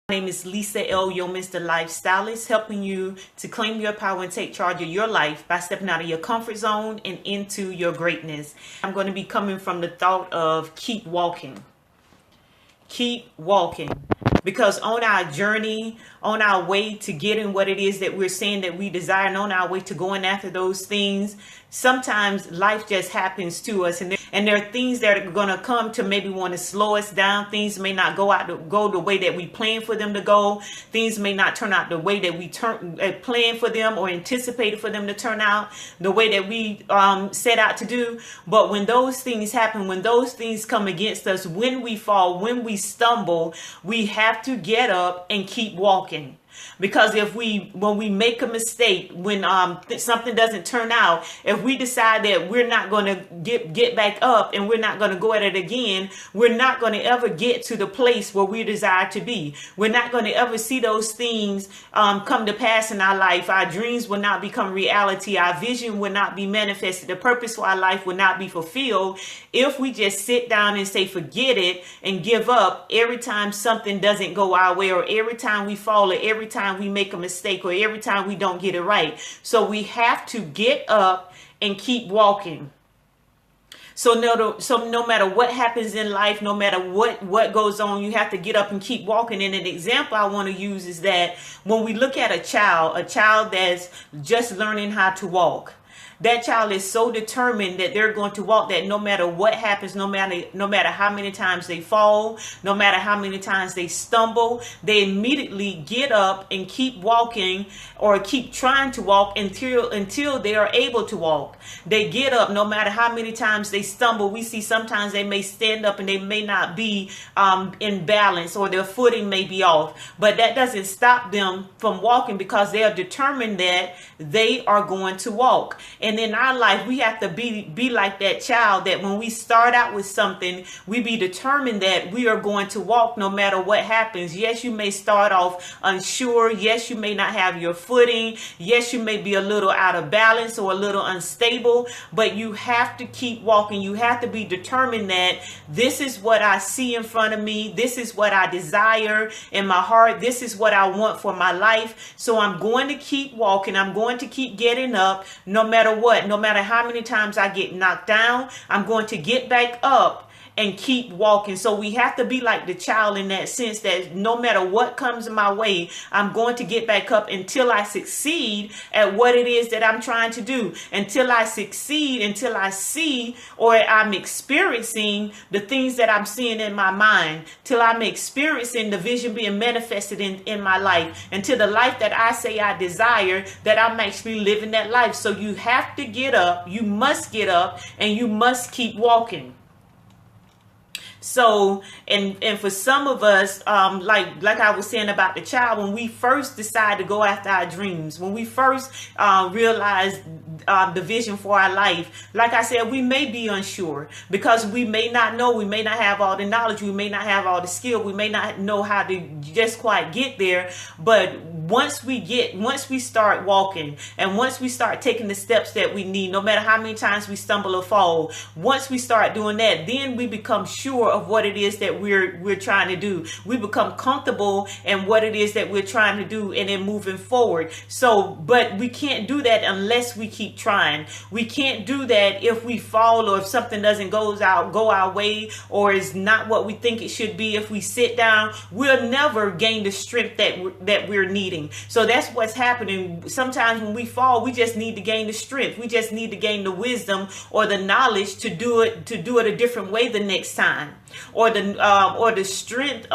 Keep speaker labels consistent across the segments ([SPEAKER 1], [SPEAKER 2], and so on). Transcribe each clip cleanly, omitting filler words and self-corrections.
[SPEAKER 1] My name is Lisa L. Yeomans, the lifestylist, helping you to claim your power and take charge of your life by stepping out of your comfort zone and into your greatness. I'm going to be coming from the thought of keep walking. Keep walking. Because on our journey, on our way to getting what it is that we're saying that we desire, and on our way to going after those things, sometimes life just happens to us, and there are things that are going to come to maybe want to slow us down. Things may not go the way that we plan for them to go. Things may not turn out the way that we plan for them or anticipated for them to turn out the way that we set out to do. But when those things happen, when those things come against us, when we fall, when we stumble, we have to get up and keep walking. Because when we make a mistake, when something doesn't turn out, if we decide that we're not going to get back up and we're not going to go at it again, we're not going to ever get to the place where we desire to be. We're not going to ever see those things come to pass in our life. Our dreams will not become reality. Our vision will not be manifested. The purpose for our life will not be fulfilled if we just sit down and say forget it and give up every time something doesn't go our way, or every time we fall, or every time we make a mistake, or every time we don't get it right. So we have to get up and keep walking. So no matter what happens in life, no matter what goes on, you have to get up and keep walking. And an example I want to use is that when we look at a child that's just learning how to walk, that child is so determined that they're going to walk, that no matter what happens, no matter how many times they fall, no matter how many times they stumble, they immediately get up and keep walking, or keep trying to walk until they are able to walk. They get up no matter how many times they stumble. We see sometimes they may stand up and they may not be in balance, or their footing may be off, but that doesn't stop them from walking, because they are determined that they are going to walk. And in our life, we have to be like that child, that when we start out with something, we be determined that we are going to walk no matter what happens. Yes, you may start off unsure. Yes, you may not have your footing. Yes, you may be a little out of balance or a little unstable, but you have to keep walking. You have to be determined that this is what I see in front of me. This is what I desire in my heart. This is what I want for my life. So I'm going to keep walking. I'm going to keep getting up no matter what. No matter how many times I get knocked down, I'm going to get back up and keep walking. So we have to be like the child in that sense, that no matter what comes in my way, I'm going to get back up until I succeed at what it is that I'm trying to do, until I succeed, until I see, or I'm experiencing the things that I'm seeing in my mind, till I'm experiencing the vision being manifested in my life, until the life that I say I desire, that I'm actually living that life. So you have to get up, you must get up, and you must keep walking. So, and for some of us, like I was saying about the child, when we first decide to go after our dreams, when we first realize the vision for our life, like I said, we may be unsure, because we may not know, we may not have all the knowledge, we may not have all the skill, we may not know how to just quite get there. But once we start walking, and once we start taking the steps that we need, no matter how many times we stumble or fall, once we start doing that, then we become sure of what it is that we're trying to do. We become comfortable in what it is that we're trying to do, and then moving forward. So, but we can't do that unless we keep trying. We can't do that if we fall, or if something doesn't go our way, or is not what we think it should be. If we sit down, we'll never gain the strength that we're needing. So that's what's happening. Sometimes when we fall, we just need to gain the strength. We just need to gain the wisdom or the knowledge to do it a different way the next time, or the strength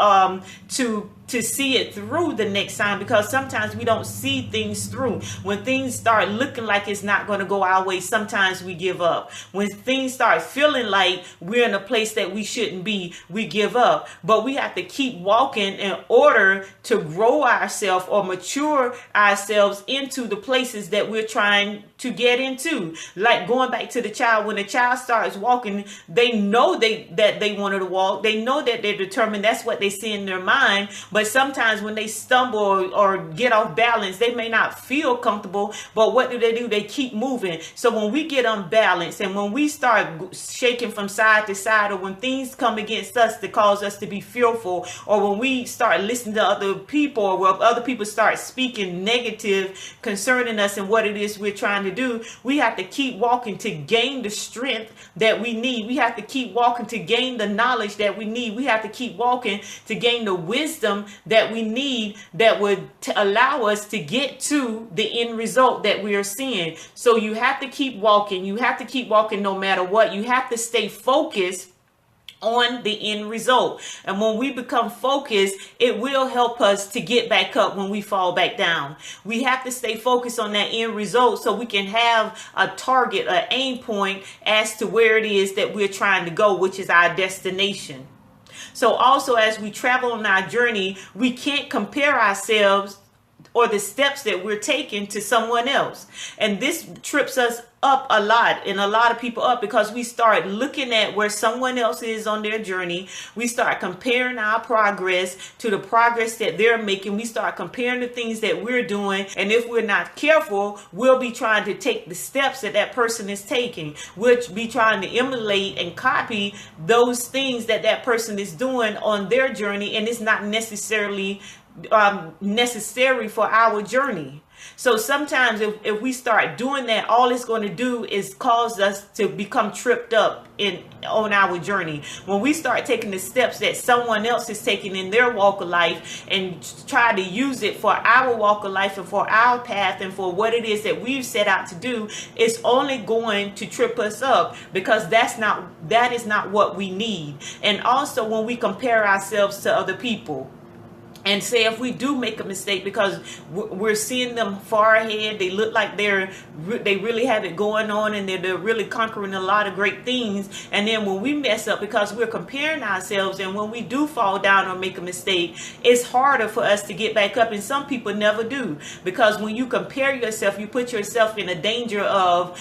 [SPEAKER 1] to see it through the next time, because sometimes we don't see things through. When things start looking like it's not going to go our way, sometimes we give up. When things start feeling like we're in a place that we shouldn't be, we give up. But we have to keep walking in order to grow ourselves or mature ourselves into the places that we're trying to get into. Like going back to the child, when the child starts walking, they know that they wanted to walk. They know that they're determined. That's what they see in their mind. But But sometimes when they stumble or get off balance, they may not feel comfortable, but what do? They keep moving. So when we get unbalanced and when we start shaking from side to side, or when things come against us that cause us to be fearful, or when we start listening to other people, or when other people start speaking negative concerning us and what it is we're trying to do, we have to keep walking to gain the strength that we need. We have to keep walking to gain the knowledge that we need. We have to keep walking to gain the wisdom that we need, that would allow us to get to the end result that we are seeing. So you have to keep walking. You have to keep walking no matter what. You have to stay focused on the end result. And when we become focused, it will help us to get back up when we fall back down. We have to stay focused on that end result so we can have a target, an aim point as to where it is that we're trying to go, which is our destination. So also, as we travel on our journey, we can't compare ourselves or the steps that we're taking to someone else. And this trips us up a lot, and a lot of people up, because we start looking at where someone else is on their journey. We start comparing our progress to the progress that they're making. We start comparing the things that we're doing. And if we're not careful, we'll be trying to take the steps that that person is taking. We'll be trying to emulate and copy those things that that person is doing on their journey. And it's not necessarily necessary for our journey. So sometimes if we start doing that, all it's going to do is cause us to become tripped up on our journey. When we start taking the steps that someone else is taking in their walk of life and try to use it for our walk of life and for our path and for what it is that we've set out to do, it's only going to trip us up, because that is not what we need. And also when we compare ourselves to other people, and say if we do make a mistake because we're seeing them far ahead, they look like they really have it going on, and they're really conquering a lot of great things. And then when we mess up because we're comparing ourselves, and when we do fall down or make a mistake, it's harder for us to get back up. And some people never do, because when you compare yourself, you put yourself in a danger of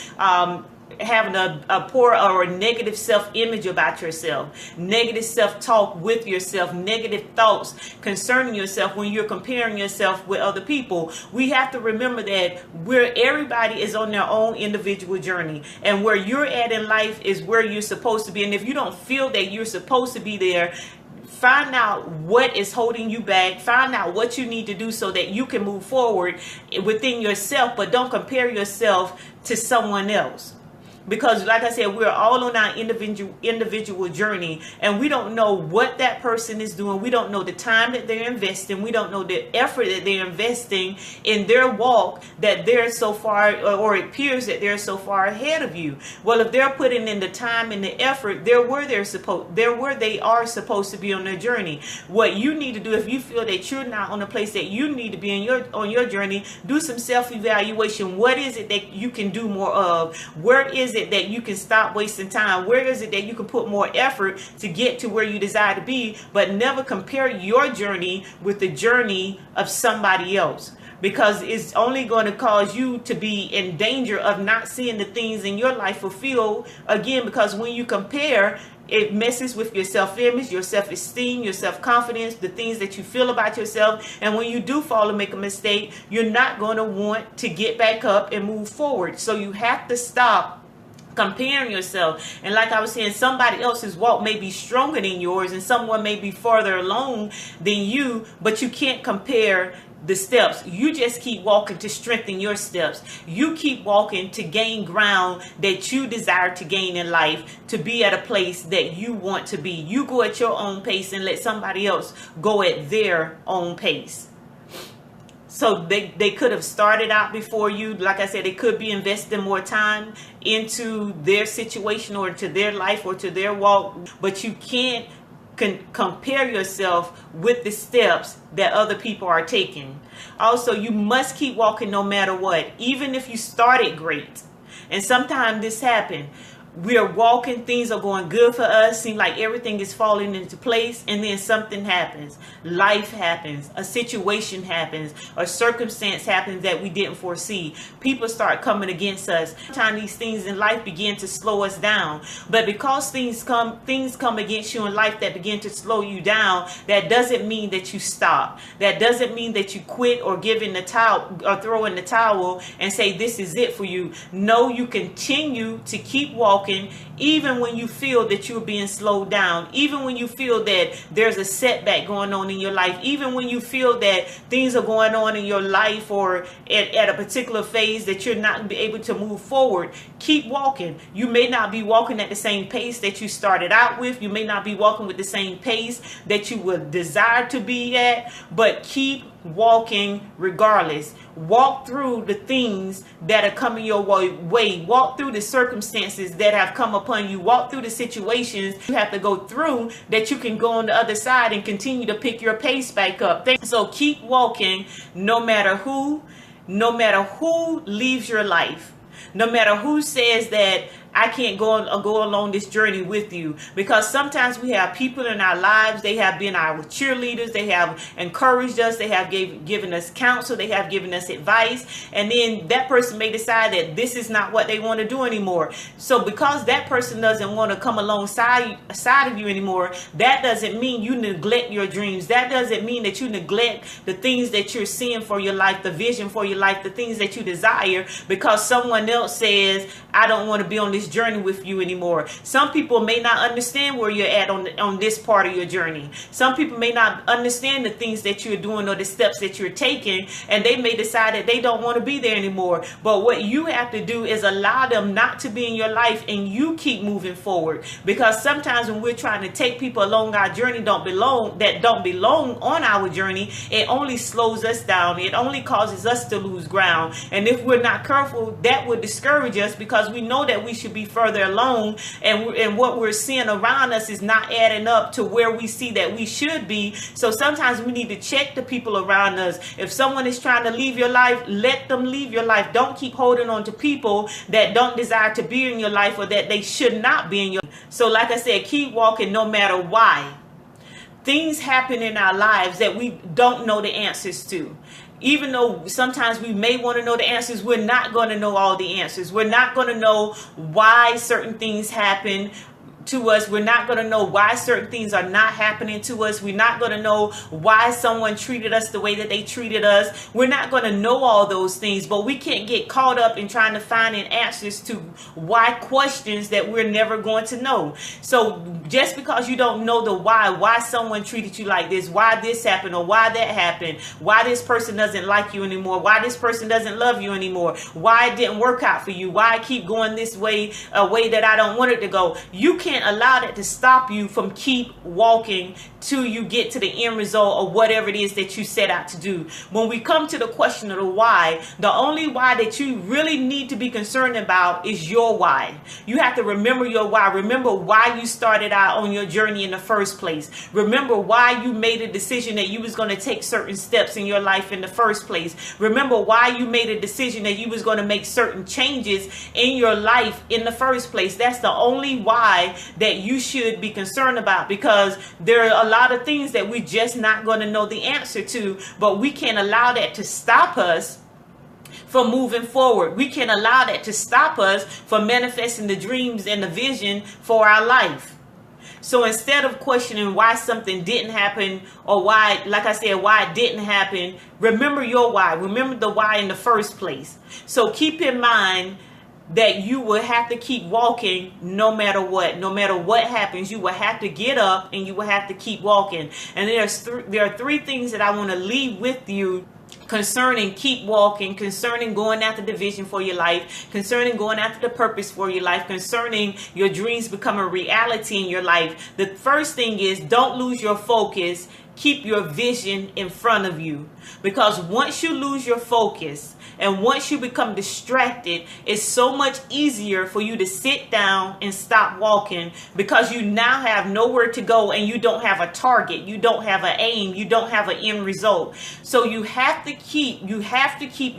[SPEAKER 1] having a poor or a negative self-image about yourself, negative self-talk with yourself, negative thoughts concerning yourself when you're comparing yourself with other people. We have to remember that everybody is on their own individual journey, and where you're at in life is where you're supposed to be. And if you don't feel that you're supposed to be there, find out what is holding you back. Find out what you need to do so that you can move forward within yourself, but don't compare yourself to someone else. Because like I said, we're all on our individual journey, and we don't know what that person is doing. We don't know the time that they're investing. We don't know the effort that they're investing in their walk, that they're so far, or it appears that they're so far ahead of you. Well, if they're putting in the time and the effort, they're where they are supposed to be on their journey. What you need to do, if you feel that you're not on the place that you need to be on your journey, do some self-evaluation. What is it that you can do more of? Where is it that you can stop wasting time? Where is it that you can put more effort to get to where you desire to be? But never compare your journey with the journey of somebody else, because it's only going to cause you to be in danger of not seeing the things in your life fulfilled again. Because when you compare, it messes with your self-image, your self-esteem, your self-confidence, the things that you feel about yourself. And when you do fall and make a mistake, you're not going to want to get back up and move forward. So you have to stop comparing yourself. And like I was saying, somebody else's walk may be stronger than yours, and someone may be farther along than you, but you can't compare the steps. You just keep walking to strengthen your steps. You keep walking to gain ground that you desire to gain in life, to be at a place that you want to be. You go at your own pace and let somebody else go at their own pace. So they could have started out before you. Like I said, they could be investing more time into their situation or to their life or to their walk. But you can't compare yourself with the steps that other people are taking. Also, you must keep walking no matter what, even if you started great. And sometimes this happens. we are walking, things are going good for us, seem like everything is falling into place, and then something happens. Life happens, a situation happens, a circumstance happens that we didn't foresee. People start coming against us. Sometimes these things in life begin to slow us down. But because things come against you in life that begin to slow you down, that doesn't mean that you stop. That doesn't mean that you quit or give in the towel or throw in the towel and say this is it for you. No, you continue to keep walking even when you feel that you're being slowed down, even when you feel that there's a setback going on in your life, even when you feel that things are going on in your life or at a particular phase that you're not able to move forward. Keep walking. You may not be walking at the same pace that you started out with. You may not be walking with the same pace that you would desire to be at, but keep walking regardless. Walk through the things that are coming your way. Walk through the circumstances that have come upon you. Walk through the situations you have to go through that you can go on the other side and continue to pick your pace back up. So keep walking no matter who leaves your life. No matter who says that I can't go along this journey with you, because sometimes we have people in our lives, they have been our cheerleaders, they have encouraged us, they have given us counsel, they have given us advice, and then that person may decide that this is not what they want to do anymore. So because that person doesn't want to come alongside of you anymore, that doesn't mean you neglect your dreams. That doesn't mean that you neglect the things that you're seeing for your life, the vision for your life, the things that you desire, because someone else says, I don't want to be on this journey with you anymore. Some people may not understand where you're at on this part of your journey. Some people may not understand the things that you're doing or the steps that you're taking, and they may decide that they don't want to be there anymore. But what you have to do is allow them not to be in your life, and you keep moving forward. Because sometimes when we're trying to take people along our journey that don't belong on our journey, it only slows us down. It only causes us to lose ground. And if we're not careful, that would discourage us, because we know that we should be further along, and what we're seeing around us is not adding up to where we see that we should be. So sometimes we need to check the people around us. If someone is trying to leave your life, let them leave your life. Don't keep holding on to people that don't desire to be in your life or that they should not be in your life. So like I said, keep walking no matter why. Things happen in our lives that we don't know the answers to. Even though sometimes we may want to know the answers, we're not going to know all the answers. We're not going to know why certain things happen to us. We're not going to know why certain things are not happening to us. We're not going to know why someone treated us the way that they treated us. We're not going to know all those things, but we can't get caught up in trying to find answers to why questions that we're never going to know. So just because you don't know the why someone treated you like this, why this happened or why that happened, why this person doesn't like you anymore, why this person doesn't love you anymore, why it didn't work out for you, why I keep going this way, a way that I don't want it to go. You can't allow that to stop you from keep walking till you get to the end result of whatever it is that you set out to do. When we come to the question of the why, the only why that you really need to be concerned about is your why. You have to remember your why. Remember why you started out on your journey in the first place. Remember why you made a decision that you was going to take certain steps in your life in the first place. Remember why you made a decision that you was going to make certain changes in your life in the first place. That's the only why that you should be concerned about, because there are a lot of things that we're just not going to know the answer to, but we can't allow that to stop us from moving forward. We can't allow that to stop us from manifesting the dreams and the vision for our life. So instead of questioning why something didn't happen, or why, like I said, why it didn't happen, remember your why. Remember the why in the first place. So keep in mind that you will have to keep walking no matter what. No matter what happens, you will have to get up and you will have to keep walking. And there are three things that I want to leave with you concerning keep walking, concerning going after the vision for your life, concerning going after the purpose for your life, concerning your dreams becoming reality in your life. The first thing is, don't lose your focus. keep your vision in front of you. Because once you lose your focus and once you become distracted, it's so much easier for you to sit down and stop walking, because you now have nowhere to go and you don't have a target, you don't have an aim, you don't have an end result. So you have to keep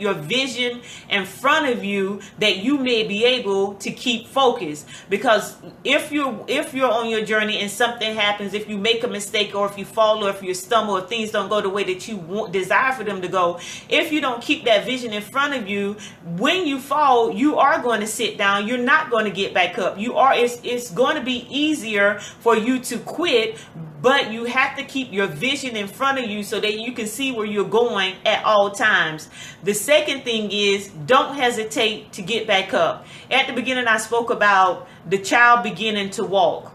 [SPEAKER 1] your vision in front of you, that you may be able to keep focused. Because if you're on your journey and something happens, if you make a mistake, or if you fall, or if you stumble, or things don't go the way that you desire for them to go, if you don't keep that vision in front of you, when you fall, you are going to sit down. You're not going to get back up. It's going to be easier for you to quit, but you have to keep your vision in front of you so that you can see where you're going at all times. The second thing is, don't hesitate to get back up. At the beginning, I spoke about the child beginning to walk.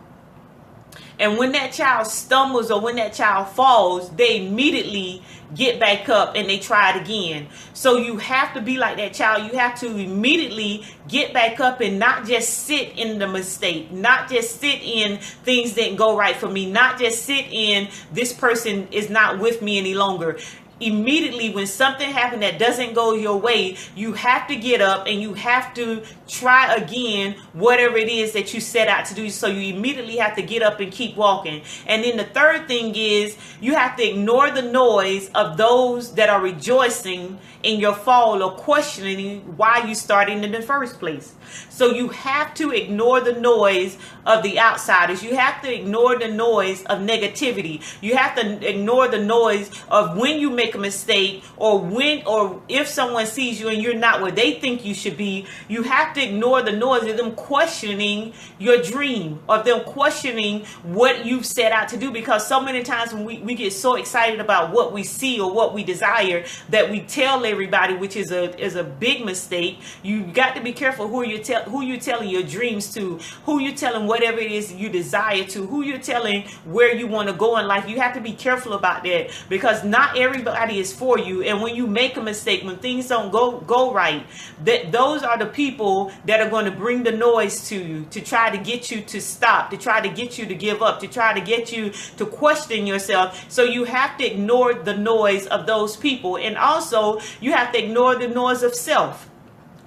[SPEAKER 1] And when that child stumbles or when that child falls, they immediately get back up and they try it again. So you have to be like that child. You have to immediately get back up and not just sit in the mistake, not just sit in things didn't go right for me, not just sit in this person is not with me any longer. Immediately when something happened that doesn't go your way, you have to get up and you have to try again whatever it is that you set out to do. So you immediately have to get up and keep walking. And then the third thing is, you have to ignore the noise of those that are rejoicing in your fall or questioning why you started in the first place. So you have to ignore the noise of the outsiders. You have to ignore the noise of negativity. You have to ignore the noise of when you make a mistake, or if someone sees you and you're not where they think you should be. You have to ignore the noise of them questioning your dream, of them questioning what you've set out to do. Because so many times when we get so excited about what we see or what we desire, that we tell everybody, which is a big mistake. You got to be careful who you're telling your dreams to, who you're telling whatever it is you desire to, who you're telling where you want to go in life. You have to be careful about that, because not everybody is for you. And when you make a mistake, when things don't go right, those are the people that are going to bring the noise to you, to try to get you to stop, to try to get you to give up, to try to get you to question yourself. So you have to ignore the noise of those people. And also you have to ignore the noise of self,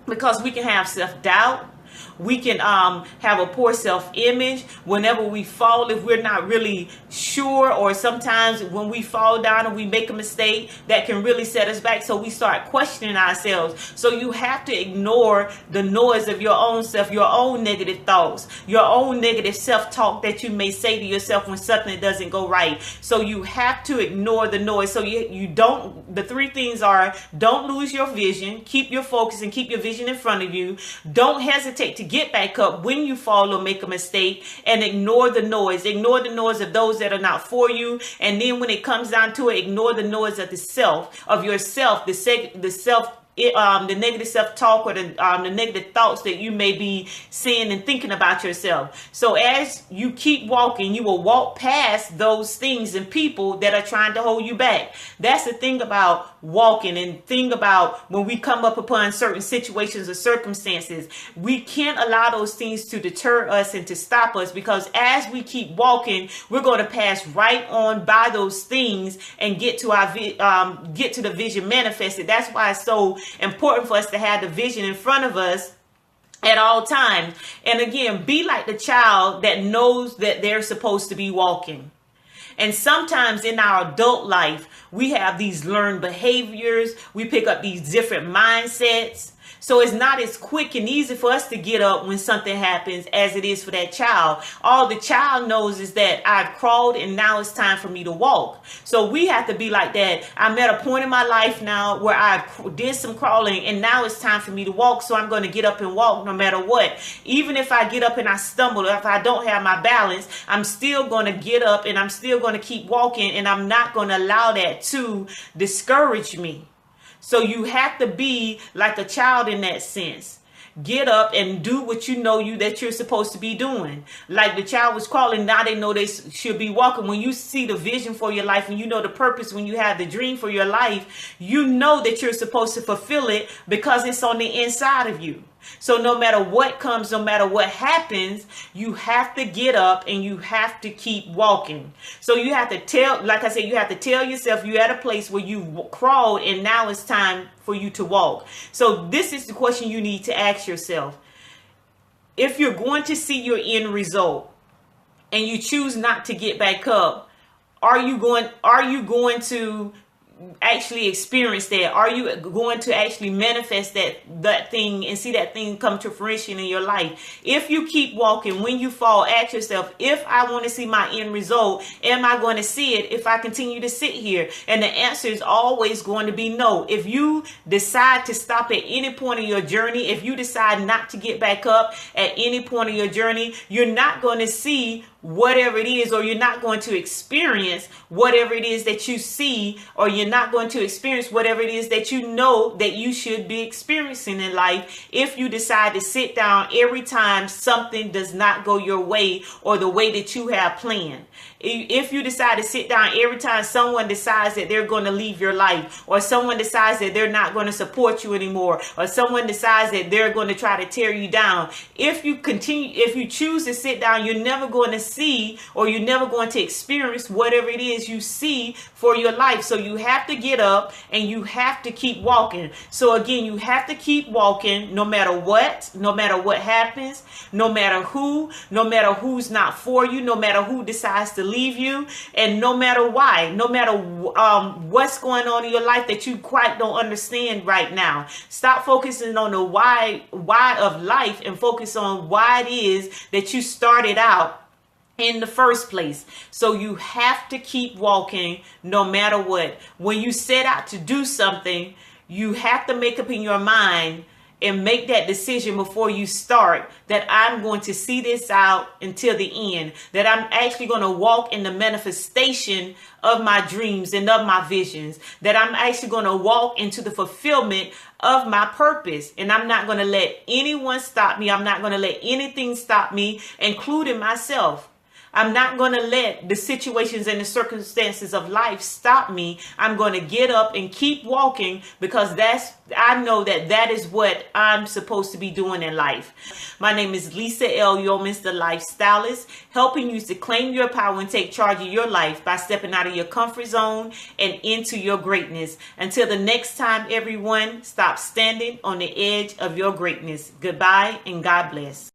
[SPEAKER 1] because we can have self-doubt. We can have a poor self-image whenever we fall, if we're not really sure, or sometimes when we fall down and we make a mistake, that can really set us back. So we start questioning ourselves. So you have to ignore the noise of your own self, your own negative thoughts, your own negative self-talk that you may say to yourself when something doesn't go right. So you have to ignore the noise. So the three things are: don't lose your vision, keep your focus and keep your vision in front of you. Don't hesitate to get back up when you fall or make a mistake, and ignore the noise. Ignore the noise of those that are not for you. And then when it comes down to it, ignore the noise of yourself, the negative self-talk, or the negative thoughts that you may be seeing and thinking about yourself. So as you keep walking, you will walk past those things and people that are trying to hold you back. That's the thing about walking, and thing about when we come up upon certain situations or circumstances, we can't allow those things to deter us and to stop us, because as we keep walking, we're going to pass right on by those things and get to the vision manifested. That's why it's so important for us to have the vision in front of us at all times. And again, be like the child that knows that they're supposed to be walking. And sometimes in our adult life, we have these learned behaviors. We pick up these different mindsets. So it's not as quick and easy for us to get up when something happens as it is for that child. All the child knows is that I've crawled and now it's time for me to walk. So we have to be like that. I'm at a point in my life now where I did some crawling and now it's time for me to walk. So I'm going to get up and walk no matter what. Even if I get up and I stumble, or if I don't have my balance, I'm still going to get up and I'm still going to keep walking, and I'm not going to allow that to discourage me. So you have to be like a child in that sense. Get up and do what you know that you're supposed to be doing. Like the child was crawling, now they know they should be walking. When you see the vision for your life and you know the purpose, when you have the dream for your life, you know that you're supposed to fulfill it because it's on the inside of you. So no matter what comes, no matter what happens, you have to get up and you have to keep walking. So you have to tell, like I said, you have to tell yourself you're at a place where you crawled and now it's time for you to walk. So this is the question you need to ask yourself. If you're going to see your end result and you choose not to get back up, are you going to actually experience that? Are you going to actually manifest that thing and see that thing come to fruition in your life? If you keep walking, when you fall, ask yourself, if I want to see my end result, am I going to see it if I continue to sit here? And the answer is always going to be no. If you decide to stop at any point in your journey, if you decide not to get back up at any point in your journey, you're not going to see whatever it is, or you're not going to experience whatever it is that you see, or you're not going to experience whatever it is that you know that you should be experiencing in life if you decide to sit down every time something does not go your way or the way that you have planned. If you decide to sit down every time someone decides that they're going to leave your life, or someone decides that they're not going to support you anymore, or someone decides that they're going to try to tear you down, if you choose to sit down, you're never going to see, or you're never going to experience whatever it is you see for your life. So you have to get up and you have to keep walking. So again, you have to keep walking no matter what happens, no matter who's not for you, no matter who decides to leave you, and no matter why, no matter what's going on in your life that you quite don't understand right now. Stop focusing on the why of life and focus on why it is that you started out in the first place. So you have to keep walking no matter what. When you set out to do something, you have to make up in your mind and make that decision before you start, that I'm going to see this out until the end, that I'm actually going to walk in the manifestation of my dreams and of my visions, that I'm actually going to walk into the fulfillment of my purpose. And I'm not going to let anyone stop me. I'm not going to let anything stop me, including myself. I'm not going to let the situations and the circumstances of life stop me. I'm going to get up and keep walking, because I know that is what I'm supposed to be doing in life. My name is Lisa L. Yeomans, the Lifestylist, helping you to claim your power and take charge of your life by stepping out of your comfort zone and into your greatness. Until the next time, everyone, stop standing on the edge of your greatness. Goodbye and God bless.